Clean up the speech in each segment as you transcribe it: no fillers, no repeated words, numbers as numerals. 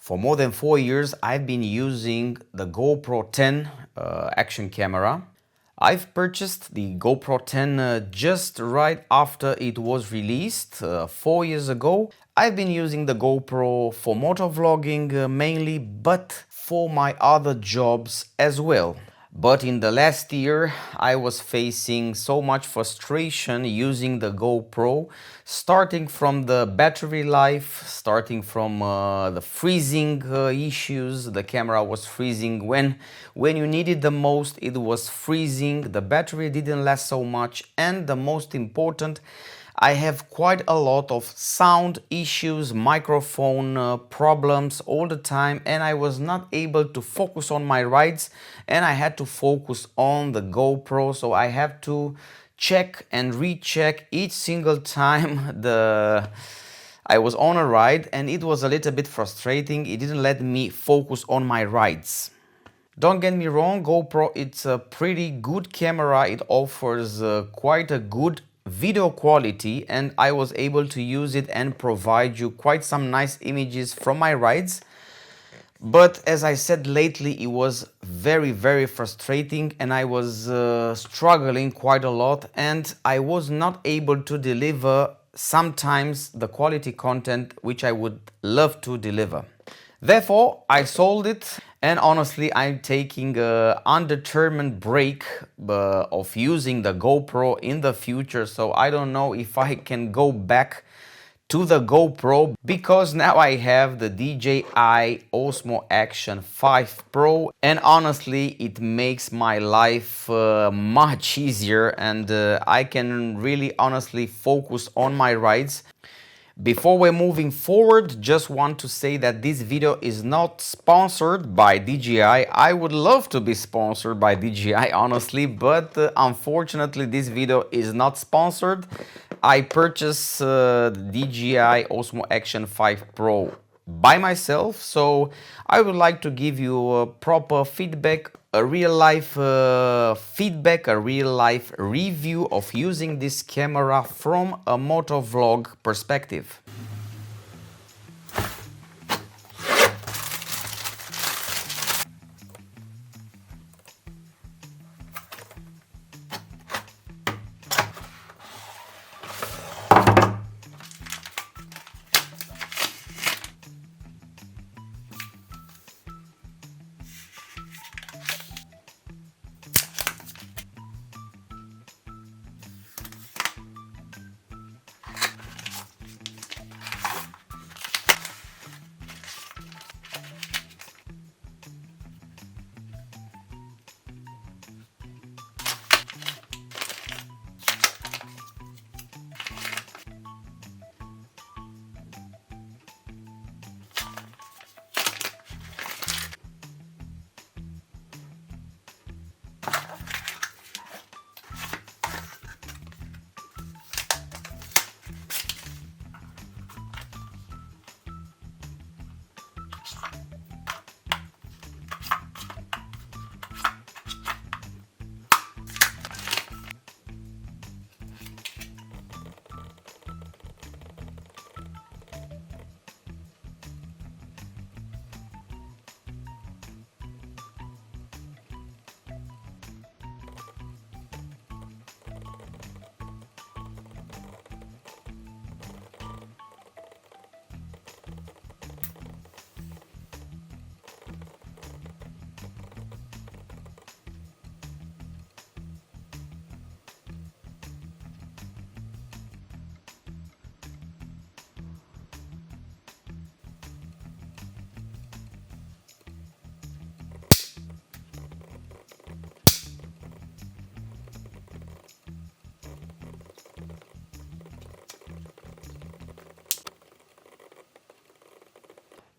For more than 4 years, I've been using the GoPro 10 action camera. I've purchased the GoPro 10 just right after it was released 4 years ago. I've been using the GoPro for motovlogging mainly, but for my other jobs as well. But in the last year, I was facing so much frustration using the GoPro, starting from the battery life, starting from the freezing issues. The camera was freezing when you needed the most, it was freezing. The battery didn't last so much, and the most important, I have quite a lot of sound issues, microphone problems all the time, and I was not able to focus on my rides, and I had to focus on the GoPro, so I have to check and recheck each single time I was on a ride, and it was a little bit frustrating. It didn't let me focus on my rides. Don't get me wrong, GoPro, it's a pretty good camera. It offers quite a good video quality, and I was able to use it and provide you quite some nice images from my rides. But as I said, lately it was very frustrating, and I was struggling quite a lot, and I was not able to deliver sometimes the quality content which I would love to deliver. Therefore, I sold it, and honestly, I'm taking an undetermined break of using the GoPro in the future, so I don't know if I can go back to the GoPro, because now I have the DJI OSMO Action 5 Pro, and honestly, it makes my life much easier, and I can really honestly focus on my rides. Before we're moving forward, just want to say that this video is not sponsored by DJI. I would love to be sponsored by DJI, honestly, but unfortunately this video is not sponsored. I purchased the DJI Osmo Action 5 Pro by myself, so I would like to give you a proper feedback, a real life feedback, a real life review of using this camera from a motovlog perspective.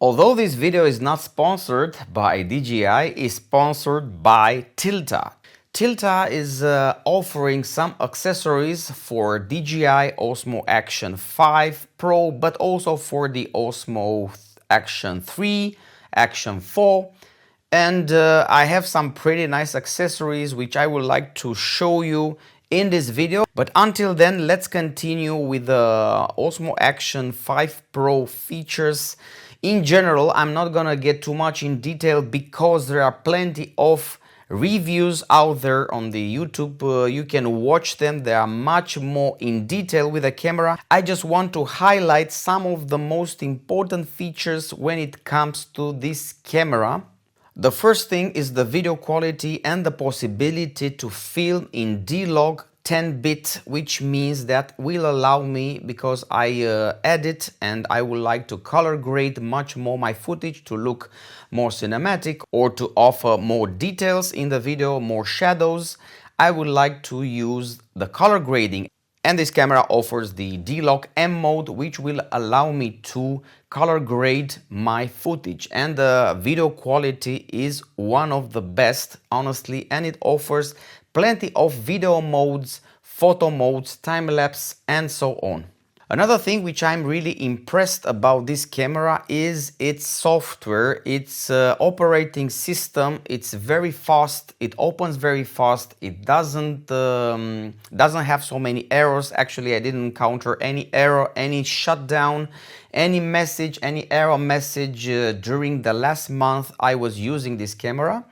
Although this video is not sponsored by DJI, it's sponsored by Tilta. Tilta is offering some accessories for DJI Osmo Action 5 Pro, but also for the Osmo Action 3, Action 4. And I have some pretty nice accessories which I would like to show you in this video. But until then, let's continue with the Osmo Action 5 Pro features. In general, I'm not gonna get too much in detail because there are plenty of reviews out there on the YouTube. You can watch them. They are much more in detail with the camera. I just want to highlight some of the most important features when it comes to this camera. The first thing is the video quality and the possibility to film in D-Log 10-bit, which means that will allow me, because I edit and I would like to color grade much more my footage to look more cinematic or to offer more details in the video, more shadows, I would like to use the color grading. And this camera offers the D-Log M mode, which will allow me to color grade my footage. And the video quality is one of the best, honestly, and it offers plenty of video modes, photo modes, time-lapse, and so on. Another thing which I'm really impressed about this camera is its software, its operating system. It's very fast, it opens very fast, it doesn't have so many errors. Actually, I didn't encounter any error, any shutdown, any message, any error message during the last month I was using this camera.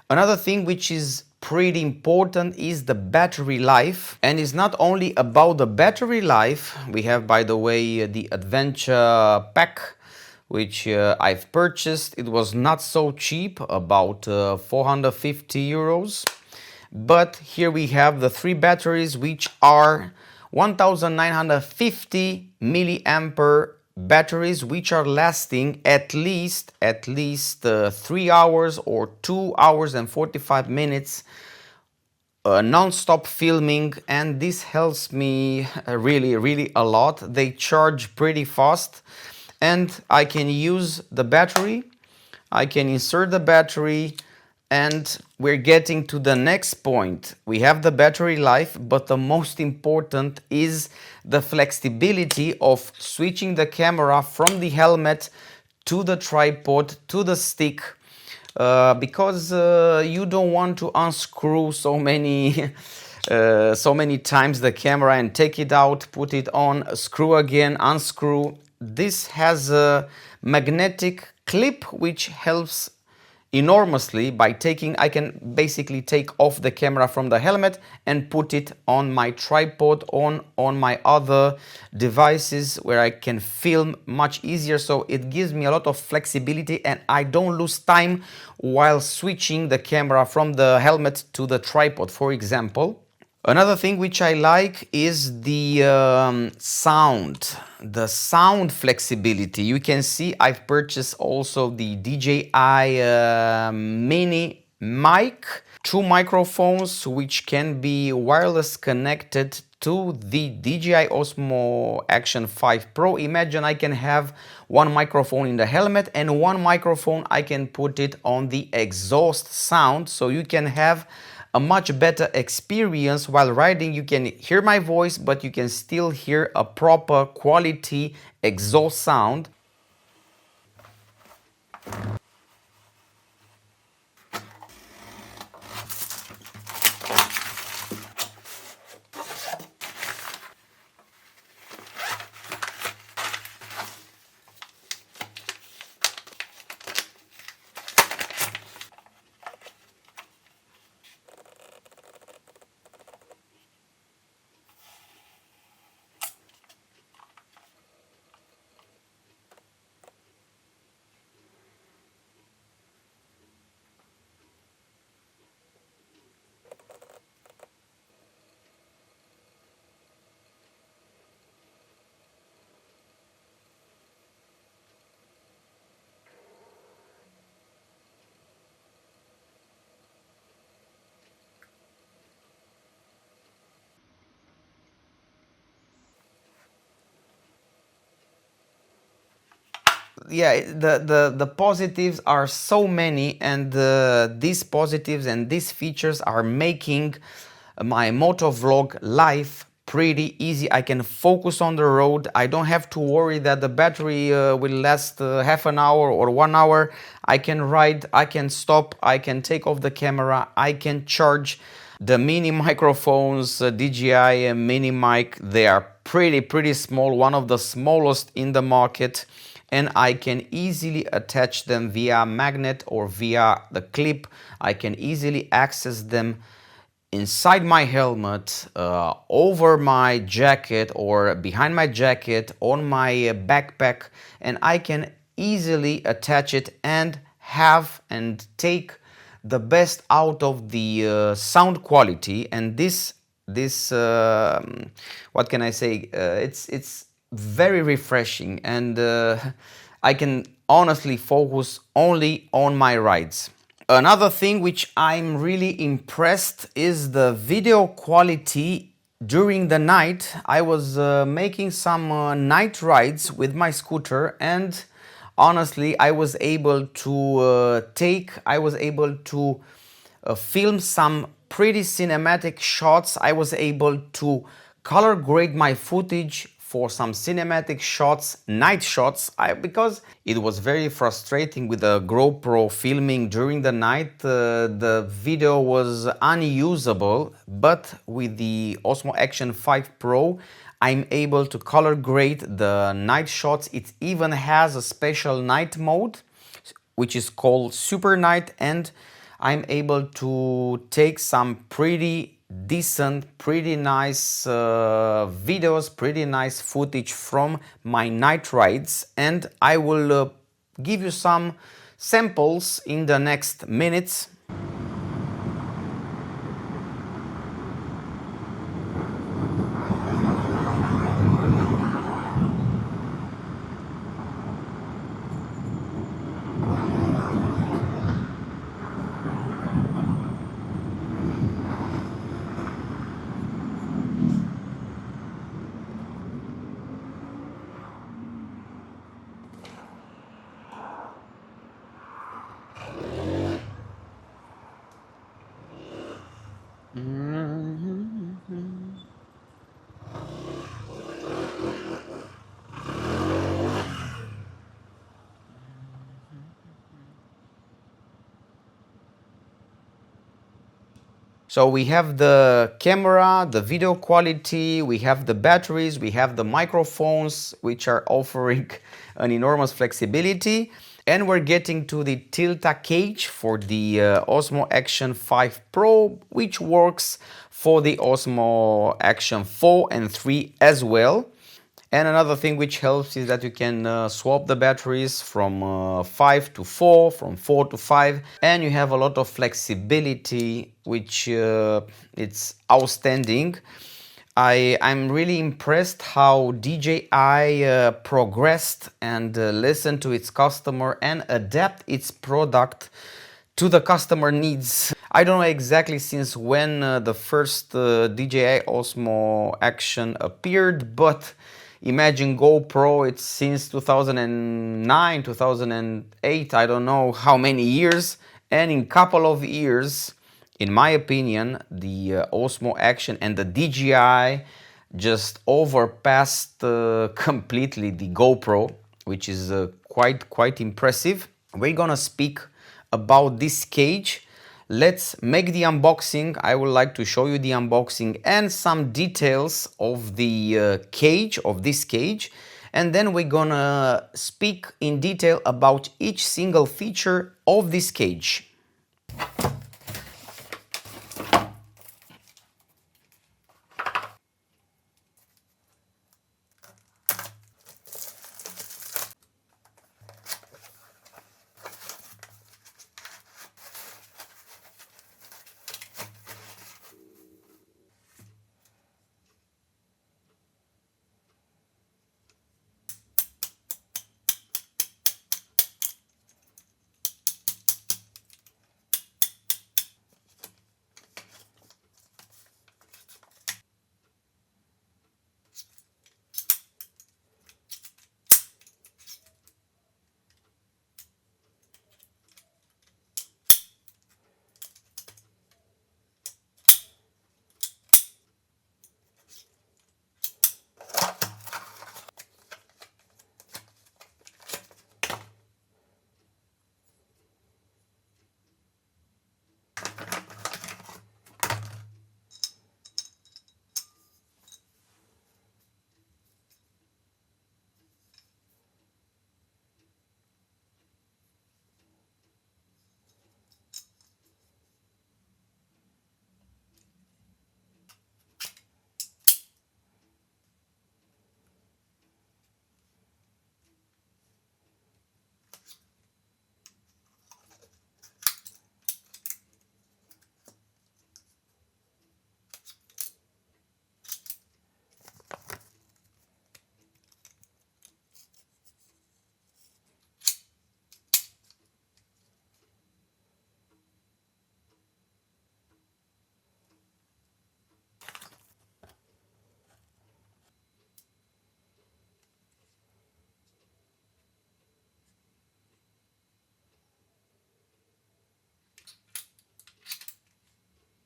Another thing which is pretty important is the battery life, and it's not only about the battery life. We have, by the way, the adventure pack which I've purchased. It was not so cheap, about 450 euros, but here we have the 3 batteries which are 1950 milliampere batteries, which are lasting at least 3 hours or 2 hours and 45 minutes non-stop filming, and this helps me really a lot. They charge pretty fast, and I can use the battery, I can insert the battery, and we're getting to the next point. We have the battery life, but the most important is the flexibility of switching the camera from the helmet to the tripod to the stick, because you don't want to unscrew so many times the camera and take it out, put it on, screw again, unscrew. This has a magnetic clip which helps enormously by I can basically take off the camera from the helmet and put it on my tripod, on my other devices where I can film much easier. So it gives me a lot of flexibility and I don't lose time while switching the camera from the helmet to the tripod, for example. Another thing which I like is the sound flexibility. You can see I've purchased also the DJI mini mic, 2 microphones which can be wireless connected to the DJI Osmo Action 5 Pro. Imagine I can have 1 microphone in the helmet and 1 microphone I can put it on the exhaust sound, so you can have a much better experience while riding. You can hear my voice, but you can still hear a proper quality exhaust sound. Yeah, the positives are so many, and these positives and these features are making my motovlog life pretty easy. I can focus on the road. I don't have to worry that the battery will last half an hour or 1 hour. I can ride, I can stop, I can take off the camera, I can charge. The mini microphones, DJI mini mic, they are pretty small, one of the smallest in the market. and I can easily attach them via magnet or via the clip. I can easily access them inside my helmet, over my jacket or behind my jacket, on my backpack, and I can easily attach it and have and take the best out of the sound quality. And this what can I say, it's very refreshing, and I can honestly focus only on my rides. Another thing which I'm really impressed is the video quality during the night. I was making some night rides with my scooter, and honestly I was able to film some pretty cinematic shots. I was able to color grade my footage for some cinematic shots, night shots, because it was very frustrating with the GoPro filming during the night. The video was unusable, but with the Osmo Action 5 Pro, I'm able to color grade the night shots. It even has a special night mode, which is called Super Night, and I'm able to take some pretty decent, pretty nice videos, pretty nice footage from my night rides, and I will give you some samples in the next minutes. So we have the camera, the video quality, we have the batteries, we have the microphones, which are offering an enormous flexibility. And we're getting to the Tilta cage for the Osmo Action 5 Pro, which works for the Osmo Action 4 and 3 as well. And another thing which helps is that you can swap the batteries from 5 to 4, from 4 to 5, and you have a lot of flexibility, which it's outstanding. I'm really impressed how DJI progressed and listened to its customer and adapt its product to the customer needs. I don't know exactly since when the first DJI Osmo Action appeared, but imagine GoPro, it's since 2009, 2008, I don't know how many years, and in couple of years, in my opinion, the Osmo Action and the DJI just overpassed completely the GoPro, which is quite impressive. We're gonna speak about this cage. Let's make the unboxing. I would like to show you the unboxing and some details of the cage, of this cage, and then we're gonna speak in detail about each single feature of this cage.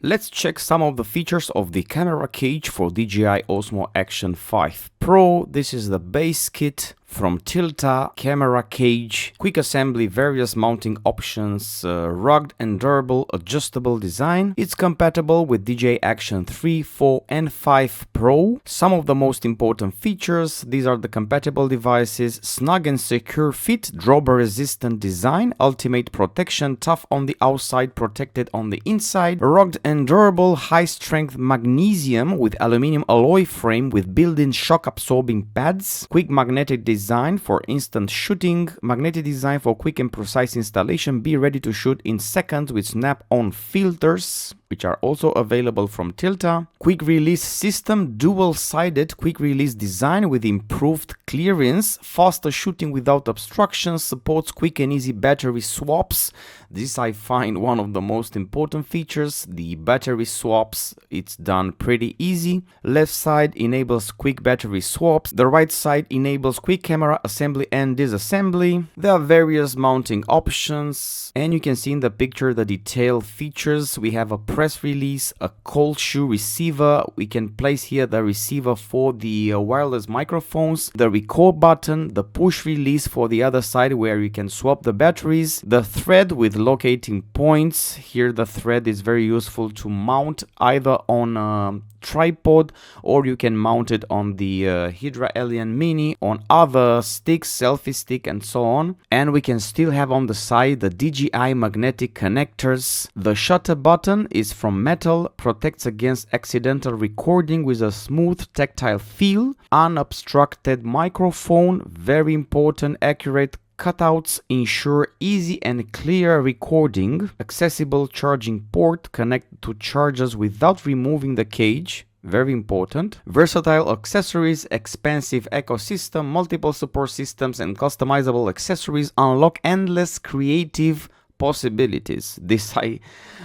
Let's check some of the features of the camera cage for DJI Osmo Action 5 Pro. This is the base kit from Tilta, camera cage, quick assembly, various mounting options, rugged and durable adjustable design. It's compatible with DJI Action 3, 4 and 5 Pro. Some of the most important features, these are the compatible devices: snug and secure fit, dropper resistant design, ultimate protection, tough on the outside, protected on the inside, rugged and durable, high strength magnesium with aluminum alloy frame with built-in shock absorbing pads, quick magnetic design for instant shooting, magnetic design for quick and precise installation, be ready to shoot in seconds with snap-on filters, which are also available from Tilta. Quick release system, dual-sided quick release design with improved clearance, faster shooting without obstructions, supports quick and easy battery swaps. This I find one of the most important features, the battery swaps. It's done pretty easy. Left side enables quick battery swaps. The right side enables quick camera assembly and disassembly. There are various mounting options, and you can see in the picture the detailed features. We have a press release, a cold shoe receiver. We can place here the receiver for the wireless microphones, the record button, the push release for the other side where you can swap the batteries, the thread with locating points. Here the thread is very useful to mount either on a tripod, or you can mount it on the Hydra Alien Mini, on other sticks, selfie stick and so on. And we can still have on the side the DJI magnetic connectors. The shutter button is from metal, protects against accidental recording with a smooth tactile feel. Unobstructed microphone, very important, accurate cutouts ensure easy and clear recording. Accessible charging port, connected to chargers without removing the cage. Very important. Versatile accessories, expansive ecosystem, multiple support systems and customizable accessories unlock endless creative possibilities. This I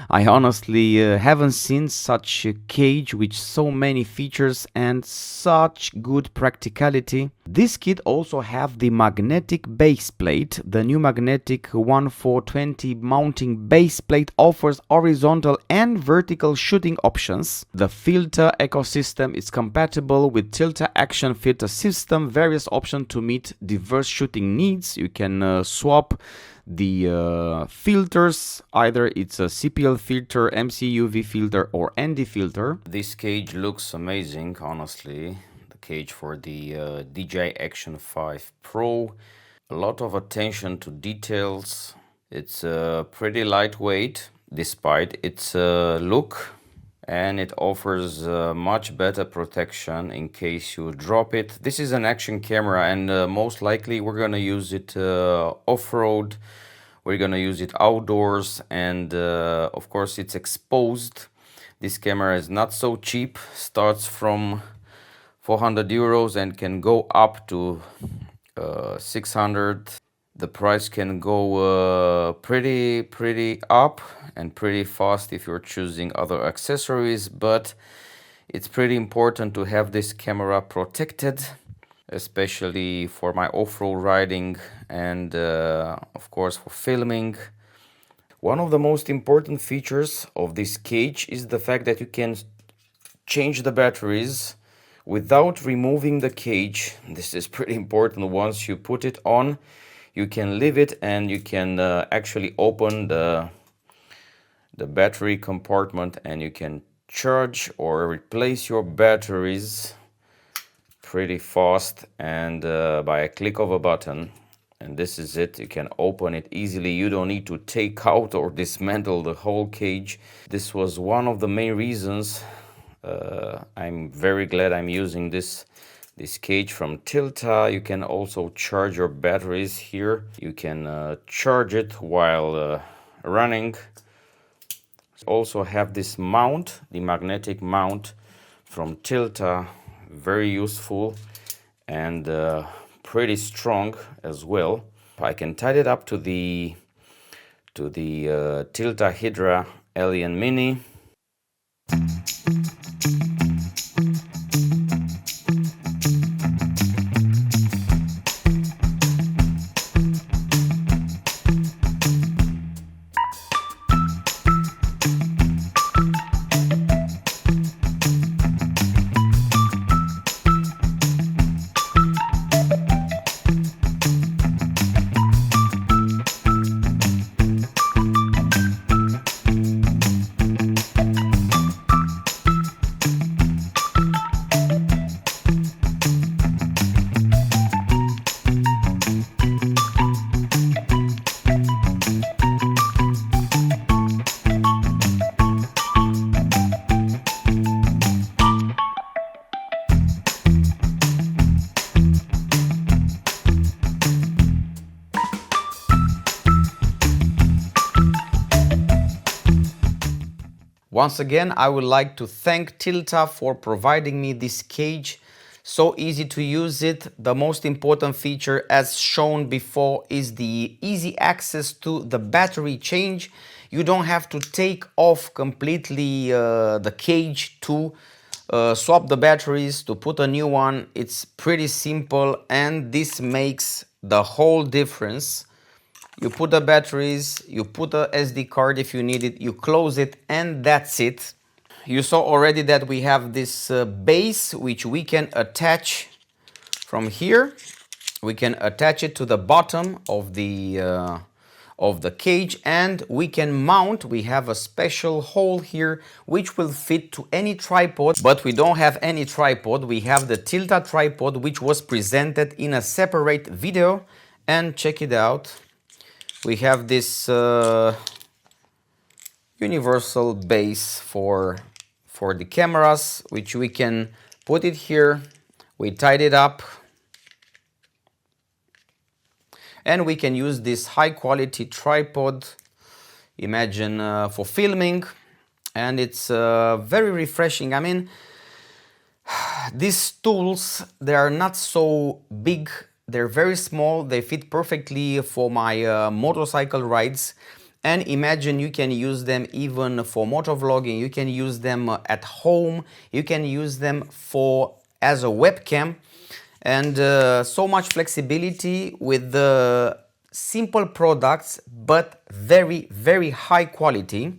honestly haven't seen such a cage with so many features and such good practicality. This kit also have the magnetic base plate. The new magnetic 1420 mounting base plate offers horizontal and vertical shooting options. The filter ecosystem is compatible with Tilta Action filter system, various options to meet diverse shooting needs. You can swap the filters, either it's a CPL filter, MCUV filter or ND filter. This cage looks amazing, honestly. The cage for the DJI Action 5 Pro. A lot of attention to details. It's pretty lightweight despite its look, and it offers much better protection in case you drop it. This is an action camera, and most likely we're gonna use it off-road. We're gonna use it outdoors, and of course it's exposed. This camera is not so cheap, starts from 400 euros and can go up to 600. The price can go pretty up and pretty fast if you're choosing other accessories, but it's pretty important to have this camera protected, especially for my off-road riding and of course for filming. One of the most important features of this cage is the fact that you can change the batteries without removing the cage. This is pretty important. Once you put it on, you can leave it and you can actually open the battery compartment and you can charge or replace your batteries pretty fast and by a click of a button. And this is it. You can open it easily. You don't need to take out or dismantle the whole cage. This was one of the main reasons I'm very glad I'm using this cage from Tilta. You can also charge your batteries here. You can charge it while running. Also have this mount, the magnetic mount from Tilta, very useful and pretty strong as well. I can tie it up to the Tilta Hydra Alien Mini. Once again, I would like to thank Tilta for providing me this cage. So easy to use it. The most important feature, as shown before, is the easy access to the battery change. You don't have to take off completely the cage to swap the batteries, to put a new one. It's pretty simple, and this makes the whole difference. You put the batteries, you put a SD card if you need it, you close it, and that's it. You saw already that we have this base which we can attach from here. We can attach it to the bottom of the cage, and we can mount. We have a special hole here which will fit to any tripod, but we don't have any tripod. We have the Tilta tripod, which was presented in a separate video, and check it out. We have this universal base for the cameras, which we can put it here. We tied it up, and we can use this high quality tripod, imagine for filming, and it's very refreshing. I mean, these tools, they are not so big. They're very small, they fit perfectly for my motorcycle rides, and imagine you can use them even for motovlogging. You can use them at home, you can use them as a webcam, and so much flexibility with the simple products, but very, very high quality.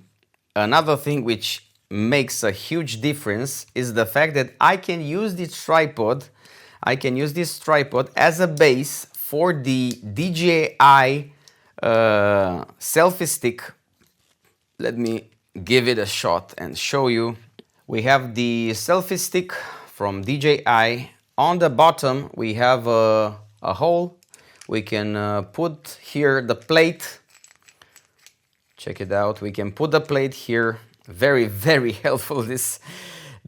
Another thing which makes a huge difference is the fact that I can use this tripod as a base for the DJI selfie stick. Let me give it a shot and show you. We have the selfie stick from DJI. On the bottom we have a hole. We can put here the plate. Check it out. We can put the plate here. Very, very helpful.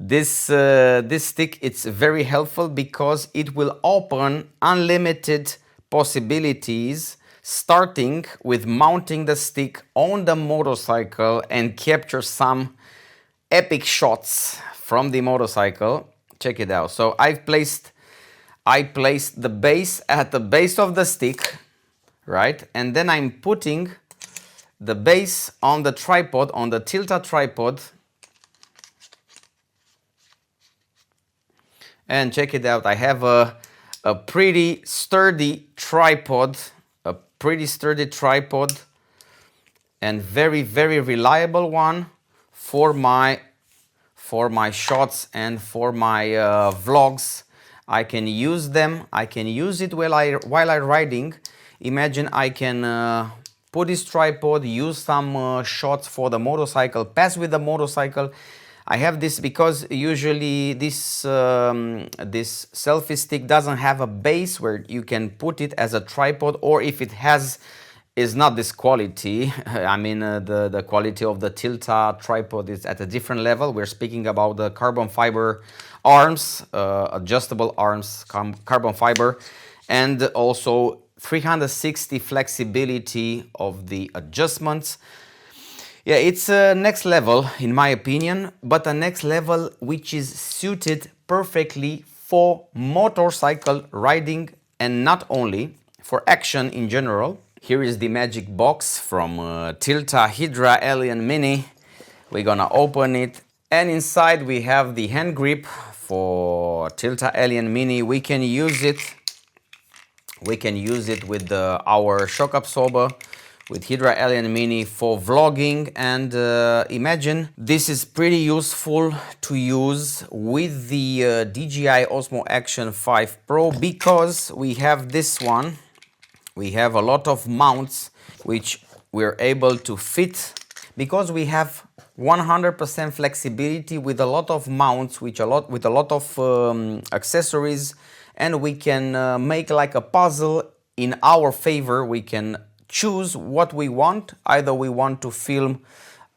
This stick, it's very helpful because it will open unlimited possibilities, starting with mounting the stick on the motorcycle and capture some epic shots from the motorcycle. Check it out. So I placed the base at the base of the stick, right? And then I'm putting the base on the tripod, on the Tilta tripod. And check it out, I have a pretty sturdy tripod, and very, very reliable one for my shots and for my vlogs. I can use them. I can use it while I'm riding. Imagine I can put this tripod, use some shots for the motorcycle, pass with the motorcycle. I have this because usually this selfie stick doesn't have a base where you can put it as a tripod, or if it has, is not this quality. I mean, the quality of the Tilta tripod is at a different level. We're speaking about the carbon fiber arms, adjustable arms, carbon fiber, and also 360 flexibility of the adjustments. Yeah, it's a next level in my opinion, but a next level which is suited perfectly for motorcycle riding, and not only for action in general. Here is the magic box from Tilta Hydra Alien Mini. We're gonna open it, and inside we have the hand grip for Tilta Alien Mini. We can use it with our shock absorber with Hydra Alien Mini for vlogging, and imagine this is pretty useful to use with the DJI Osmo Action 5 Pro, because we have this one. We have a lot of mounts which we're able to fit, because we have 100% flexibility with a lot of mounts, with a lot of accessories, and we can make like a puzzle in our favor. We can choose what we want. Either we want to film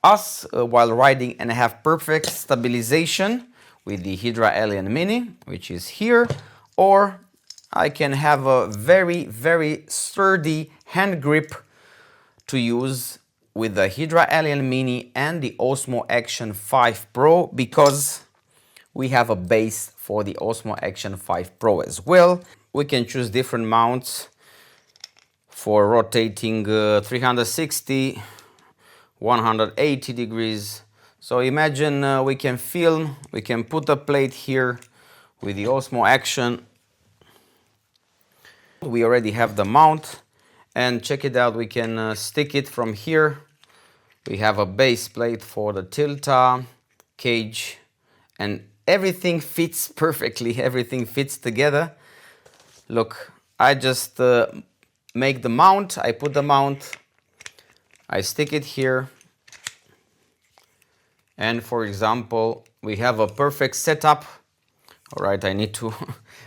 us while riding and have perfect stabilization with the Hydra Alien Mini, which is here, or I can have a very, very sturdy hand grip to use with the Hydra Alien Mini and the Osmo Action 5 Pro because we have a base for the Osmo Action 5 Pro as well. We can choose different mounts for rotating 360, 180 degrees. So imagine we can film, we can put a plate here with the Osmo Action. We already have the mount, and check it out, we can stick it from here. We have a base plate for the Tilta cage, and everything fits perfectly, everything fits together. Look, I just make the mount, I put the mount, I stick it here, and for example, we have a perfect setup. All right, I need to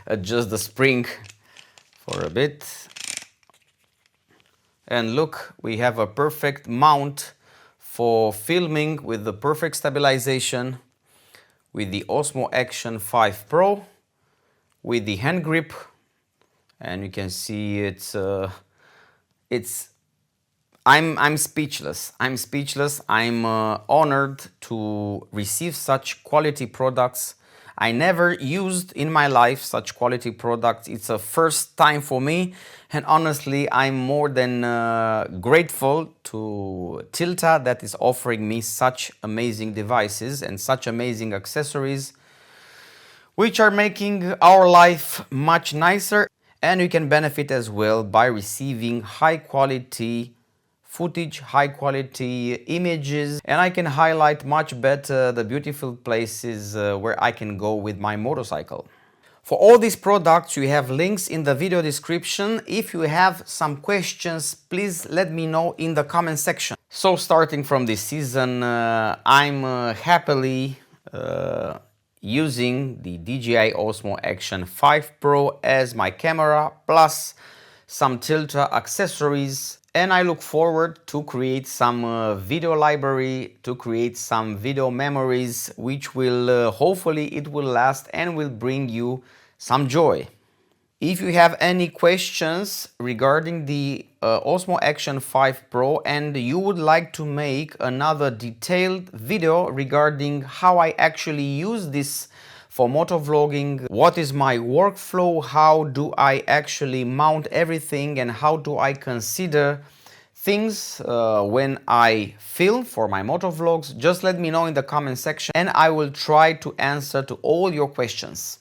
adjust the spring for a bit. And look, we have a perfect mount for filming with the perfect stabilization with the Osmo Action 5 Pro with the hand grip, and you can see I'm speechless. I'm speechless. I'm honored to receive such quality products. I never used in my life such quality products. It's a first time for me, and honestly I'm more than grateful to Tilta that is offering me such amazing devices and such amazing accessories which are making our life much nicer, and you can benefit as well by receiving high quality footage, high quality images, and I can highlight much better the beautiful places where I can go with my motorcycle. For all these products you have links in the video description. If you have some questions, please let me know in the comment section. So starting from this season, I'm happily using the DJI Osmo Action 5 Pro as my camera, plus some Tilta accessories, and I look forward to create some video library, to create some video memories, which will hopefully it will last and will bring you some joy. If you have any questions regarding the Osmo Action 5 Pro and you would like to make another detailed video regarding how I actually use this for motovlogging, what is my workflow, how do I actually mount everything, and how do I consider things when I film for my motovlogs, just let me know in the comment section and I will try to answer to all your questions.